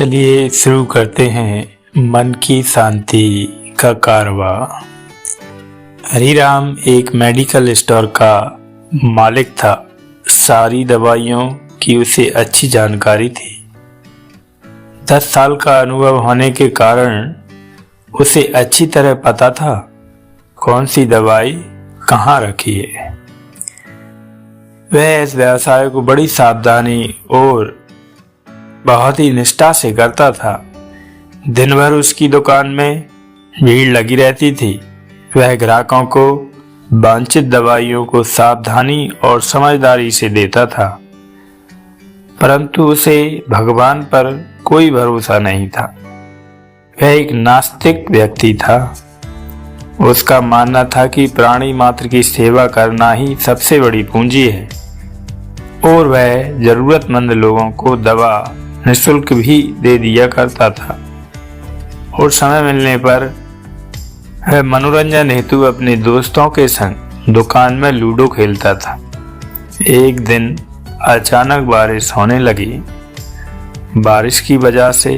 चलिए शुरू करते हैं मन की शांति का कारवा। हरिराम एक मेडिकल स्टोर का मालिक था। सारी दवाइयों की उसे अच्छी जानकारी थी। 10 साल का अनुभव होने के कारण उसे अच्छी तरह पता था कौन सी दवाई कहाँ रखी है। वह इस व्यवसाय को बड़ी सावधानी और बहुत ही निष्ठा से करता था। दिन भर उसकी दुकान में भीड़ लगी रहती थी। वह ग्राहकों को वांछित दवाइयों को सावधानी और समझदारी से देता था, परंतु उसे भगवान पर कोई भरोसा नहीं था। वह एक नास्तिक व्यक्ति था। उसका मानना था कि प्राणी मात्र की सेवा करना ही सबसे बड़ी पूंजी है और वह जरूरतमंद लोगों को दवा निःशुल्क भी दे दिया करता था और समय मिलने पर वह मनोरंजन हेतु अपने दोस्तों के संग दुकान में लूडो खेलता था। एक दिन अचानक बारिश होने लगी। बारिश की वजह से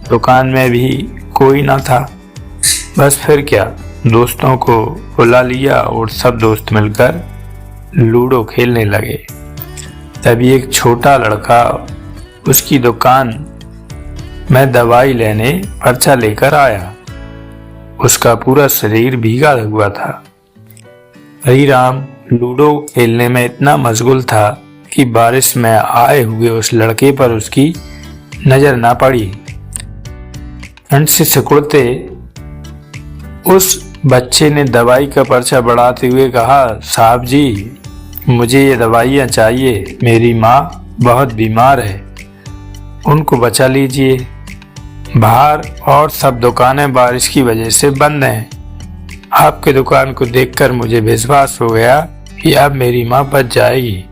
दुकान में भी कोई न था। बस फिर क्या, दोस्तों को बुला लिया और सब दोस्त मिलकर लूडो खेलने लगे। तभी एक छोटा लड़का उसकी दुकान में दवाई लेने पर्चा लेकर आया। उसका पूरा शरीर भीगा हुआ था। हरिराम लूडो खेलने में इतना मशगूल था कि बारिश में आए हुए उस लड़के पर उसकी नजर ना पड़ी। ठंड से सिकुड़ते उस बच्चे ने दवाई का पर्चा बढ़ाते हुए कहा, साहब जी, मुझे ये दवाइयाँ चाहिए। मेरी माँ बहुत बीमार है, उनको बचा लीजिए। बाहर और सब दुकानें बारिश की वजह से बंद हैं। आपके दुकान को देखकर मुझे विश्वास हो गया कि अब मेरी माँ बच जाएगी।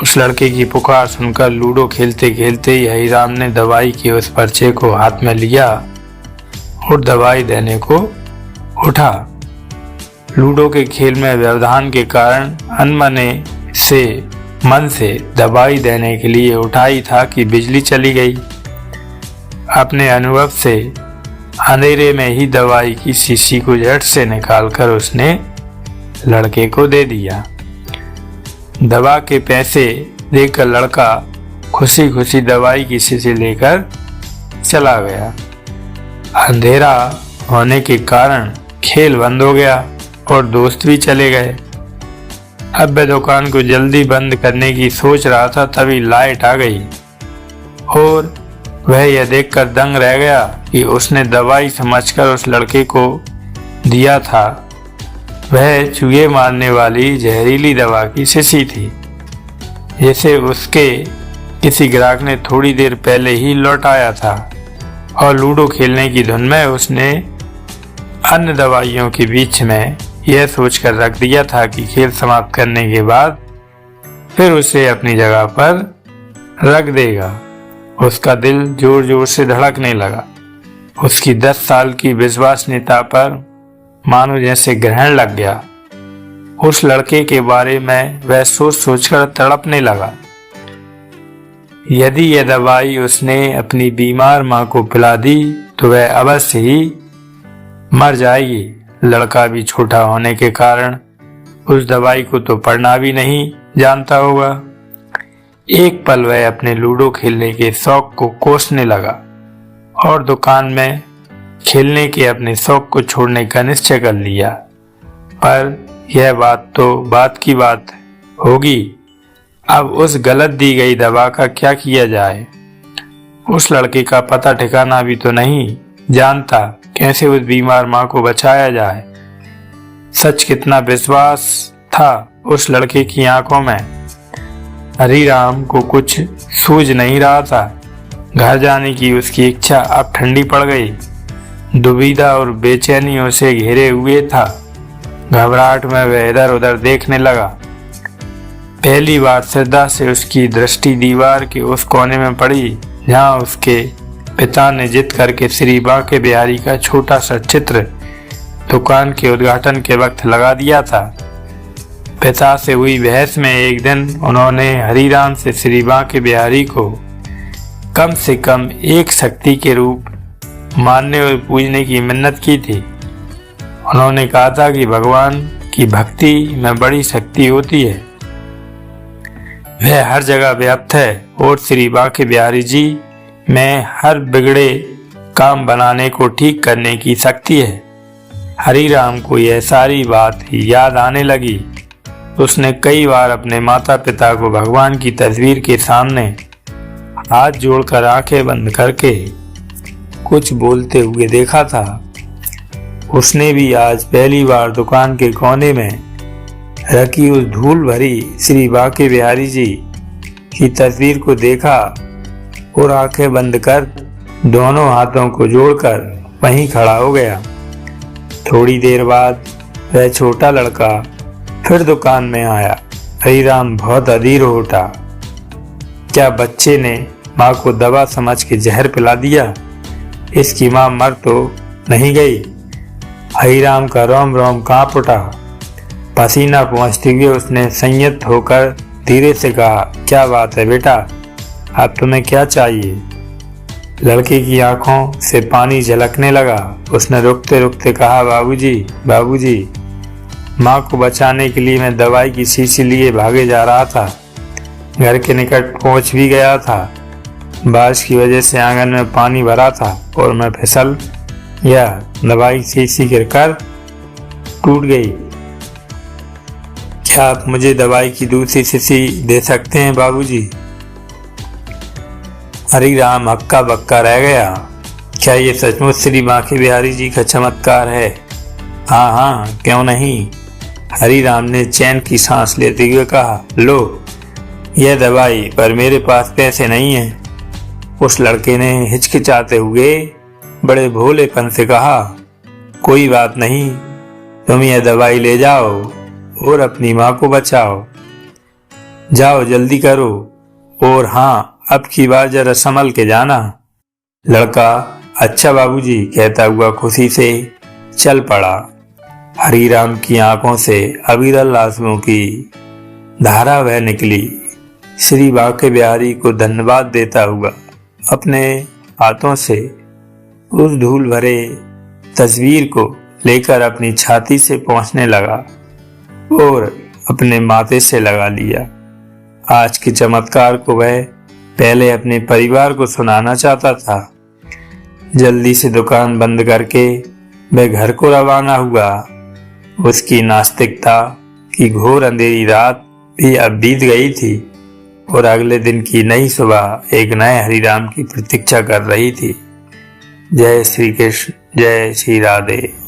उस लड़के की पुकार सुनकर लूडो खेलते खेलते ही हरिराम ने दवाई के उस पर्चे को हाथ में लिया और दवाई देने को उठा। लूडो के खेल में व्यवधान के कारण अनमने से मन से दवाई देने के लिए उठाई था कि बिजली चली गई। अपने अनुभव से अंधेरे में ही दवाई की शीशी को झट से निकालकर उसने लड़के को दे दिया। दवा के पैसे देकर लड़का खुशी खुशी दवाई की शीशी लेकर चला गया। अंधेरा होने के कारण खेल बंद हो गया और दोस्त भी चले गए। अब वह दुकान को जल्दी बंद करने की सोच रहा था, तभी लाइट आ गई और वह यह देखकर दंग रह गया कि उसने दवाई समझकर उस लड़के को दिया था वह चूहे मारने वाली जहरीली दवा की शीशी थी, जिसे उसके किसी ग्राहक ने थोड़ी देर पहले ही लौटाया था। और लूडो खेलने की धुन में उसने अन्य दवाइयों के बीच में यह सोचकर रख दिया था कि खेल समाप्त करने के बाद फिर उसे अपनी जगह पर रख देगा। उसका दिल जोर जोर से धड़कने लगा। उसकी 10 साल की विश्वसनीयता पर मानो जैसे ग्रहण लग गया। उस लड़के के बारे में वह सोच सोचकर तड़पने लगा। यदि यह दवाई उसने अपनी बीमार माँ को पिला दी तो वह अवश्य ही मर जाएगी। लड़का भी छोटा होने के कारण उस दवाई को तो पढ़ना भी नहीं जानता होगा। एक पल वह अपने लूडो खेलने के शौक को कोसने लगा और दुकान में खेलने के अपने शौक को छोड़ने का निश्चय कर लिया। पर यह बात तो बात की बात होगी। अब उस गलत दी गई दवा का क्या किया जाए। उस लड़के का पता ठिकाना भी तो नहीं जानता, कैसे उस बीमार माँ को बचाया जाए। सच कितना विश्वास था उस लड़के की आंखों में। हरिराम को कुछ सूझ नहीं रहा था। घर जाने की उसकी इच्छा अब ठंडी पड़ गई। दुविधा और बेचैनी उसे घेरे हुए था। घबराहट में वह इधर उधर देखने लगा। पहली बार श्रद्धा से उसकी दृष्टि दीवार के उस कोने में पड़ी जहाँ उसके पिता ने जिद करके श्री बांके बिहारी का छोटा सा चित्र दुकान के उद्घाटन के वक्त लगा दिया था। पिता से हुई बहस में एक दिन उन्होंने हरिराम से श्री बांके बिहारी को कम से कम एक शक्ति के रूप मानने और पूजने की मिन्नत की थी। उन्होंने कहा था कि भगवान की भक्ति में बड़ी शक्ति होती है, वह हर जगह व्याप्त है और श्री बांके बिहारी जी में हर बिगड़े काम बनाने को ठीक करने की शक्ति है। हरि राम को यह सारी बात याद आने लगी। उसने कई बार अपने माता पिता को भगवान की तस्वीर के सामने हाथ जोड़कर आंखें बंद करके कुछ बोलते हुए देखा था। उसने भी आज पहली बार दुकान के कोने में रखी उस धूल भरी श्री बांके बिहारी जी की तस्वीर को देखा और आंखें बंद कर दोनों हाथों को जोड़कर वहीं खड़ा हो गया। थोड़ी देर बाद वह छोटा लड़का फिर दुकान में आया। हरिराम बहुत अधीर हो उठा। क्या बच्चे ने माँ को दवा समझ के जहर पिला दिया? इसकी माँ मर तो नहीं गई? हरिराम का रोम रोम कांप उठा। पसीना पहुँचते हुए उसने संयत होकर धीरे से कहा, क्या बात है बेटा, अब तुम्हें क्या चाहिए? लड़के की आंखों से पानी झलकने लगा। उसने रुकते रुकते कहा, बाबूजी बाबूजी, माँ को बचाने के लिए मैं दवाई की शीशी लिए भागे जा रहा था। घर के निकट पहुंच भी गया था। बारिश की वजह से आंगन में पानी भरा था और मैं फिसल गया। दवाई की शीशी गिरकर टूट गई। क्या आप मुझे दवाई की दूसरी शीशी दे सकते हैं बाबूजी? हरिराम हक्का बक्का रह गया। क्या ये सचमुच श्री बांके बिहारी जी का चमत्कार है? हाँ हाँ, क्यों नहीं। हरिराम ने चैन की सांस लेते हुए कहा, लो यह दवाई, पर मेरे पास पैसे नहीं हैं। उस लड़के ने हिचकिचाते हुए बड़े भोलेपन से कहा, कोई बात नहीं, तुम यह दवाई ले जाओ और अपनी माँ को बचाओ। जाओ जल्दी करो, और हाँ, अब की बार जरा संभल के जाना। लड़का अच्छा बाबूजी कहता हुआ खुशी से चल पड़ा। हरिराम की आंखों से अविरल आंसुओं की धारा बह निकली। श्री बांके बिहारी को धन्यवाद देता हुआ अपने हाथों से उस धूल भरे तस्वीर को लेकर अपनी छाती से पहुंचने लगा और अपने माथे से लगा लिया। आज के चमत्कार को वह पहले अपने परिवार को सुनाना चाहता था। जल्दी से दुकान बंद करके वह घर को रवाना हुआ। उसकी नास्तिकता की घोर अंधेरी रात भी अब बीत गई थी और अगले दिन की नई सुबह एक नए हरिराम की प्रतीक्षा कर रही थी। जय श्री कृष्ण, जय श्री राधे।